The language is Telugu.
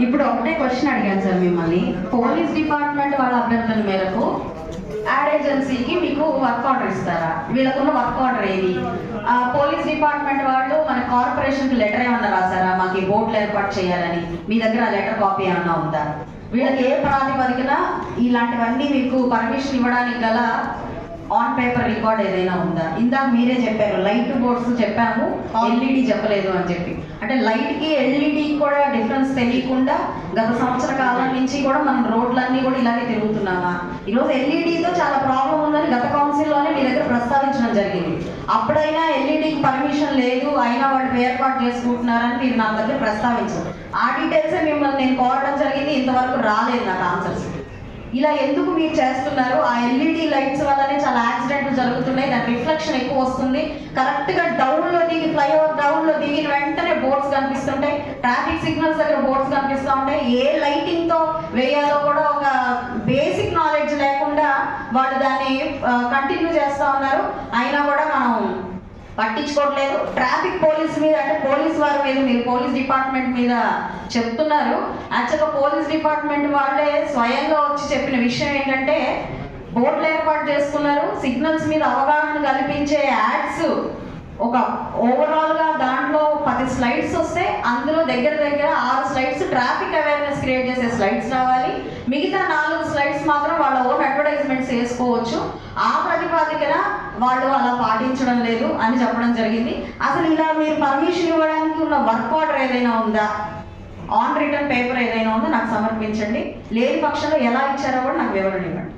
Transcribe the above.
ఇప్పుడు ఒకటే క్వశ్చన్ అడిగాను సార్ మిమ్మల్ని. పోలీస్ డిపార్ట్మెంట్ వాళ్ళ అభ్యర్థన మేరకు యాడ్ ఏజెన్సీకి మీకు వర్క్ ఆర్డర్ ఇస్తారా? వీళ్ళకున్న వర్క్ ఆర్డర్ ఏది? పోలీస్ డిపార్ట్మెంట్ వాళ్ళు మన కార్పొరేషన్కి లెటర్ ఏమన్నా రాసారా మాకు ఈ బోర్డులు ఏర్పాటు చేయాలని? మీ దగ్గర ఆ లెటర్ కాపీ ఏమన్నా ఉందా? వీళ్ళకి ఏ ప్రాతిపదికన ఇలాంటివన్నీ మీకు పర్మిషన్ ఇవ్వడానికి గల ఆన్ పేపర్ రికార్డ్ ఏదైనా ఉందా? ఇందాక మీరే చెప్పారు లైట్ బోర్డ్స్ చెప్పాము, ఎల్ఈడి చెప్పలేదు అని చెప్పి. అంటే లైట్ కి ఎల్ఈడి కూడా డిఫరెన్స్ తెలియకుండా గత సంవత్సర కాలం నుంచి కూడా మనం రోడ్లన్నీ కూడా ఇలాగే తిరుగుతున్నామా? ఈరోజు ఎల్ఈడితో చాలా ప్రాబ్లం ఉందని గత కౌన్సిల్లోనే మీ దగ్గర ప్రస్తావించడం జరిగింది. అప్పుడైనా ఎల్ఈడికి పర్మిషన్ లేదు, అయినా వాళ్ళు ఏర్పాటు చేసుకుంటున్నారని మీరు నా దగ్గర ప్రస్తావించారు. ఆ డీటెయిల్సే మిమ్మల్ని నేను కోరడం జరిగింది, ఇంతవరకు రాలేదు నాకు ఆన్సర్స్. ఇలా ఎందుకు మీరు చేస్తున్నారు? ఆ ఎల్ఈడి లైట్స్ వల్లనే చాలా యాక్సిడెంట్లు జరుగుతున్నాయి, దాని రిఫ్లెక్షన్ ఎక్కువ వస్తుంది. కరెక్ట్గా డౌన్లో దిగి ఫ్లైఓవర్ డౌన్లో దిగిన వెంటనే బోర్డ్స్ కనిపిస్తుంటాయి, ట్రాఫిక్ సిగ్నల్స్ దగ్గర బోర్డ్స్ కనిపిస్తూ ఉంటాయి. ఏ లైటింగ్తో వేయాలో కూడా ఒక బేసిక్ నాలెడ్జ్ లేకుండా వాళ్ళు దాన్ని కంటిన్యూ చేస్తూ ఉన్నారు. అయినా కూడా మనం పట్టించుకోవట్లేదు. ట్రాఫిక్ పోలీస్ మీద అంటే పోలీస్ వారి మీద మీరు పోలీస్ డిపార్ట్మెంట్ మీద చెప్తున్నారు. యాక్చువల్గా పోలీస్ డిపార్ట్మెంట్ వాళ్ళే స్వయంగా వచ్చి చెప్పిన విషయం ఏంటంటే బోర్డులు ఏర్పాటు చేసుకున్నారు, సిగ్నల్స్ మీద అవగాహన కల్పించే యాడ్స్ ఒక ఓవరాల్గా దాంట్లో 10 స్లైడ్స్ వస్తే అందులో దగ్గర 6 స్లైడ్స్ ట్రాఫిక్ అవేర్నెస్ క్రియేట్ చేసే స్లైడ్స్ రావాలి, మిగతా 4 స్లైడ్స్ మాత్రం వాళ్ళ ఓన్ అడ్వర్టైజ్మెంట్స్ వేసుకోవచ్చు. ఆ ప్రతిపాదికన వాళ్ళు అలా పాటించడం లేదు అని చెప్పడం జరిగింది. అసలు ఇలా మీరు పర్మిషన్ ఇవ్వడానికి ఉన్న వర్క్ ఆర్డర్ ఏదైనా ఉందా? ఆన్ రిటర్న్ పేపర్ ఏదైనా ఉందో నాకు సమర్పించండి. లేని పక్షంలో ఎలా ఇచ్చారో కూడా నాకు వివరణ ఇవ్వండి.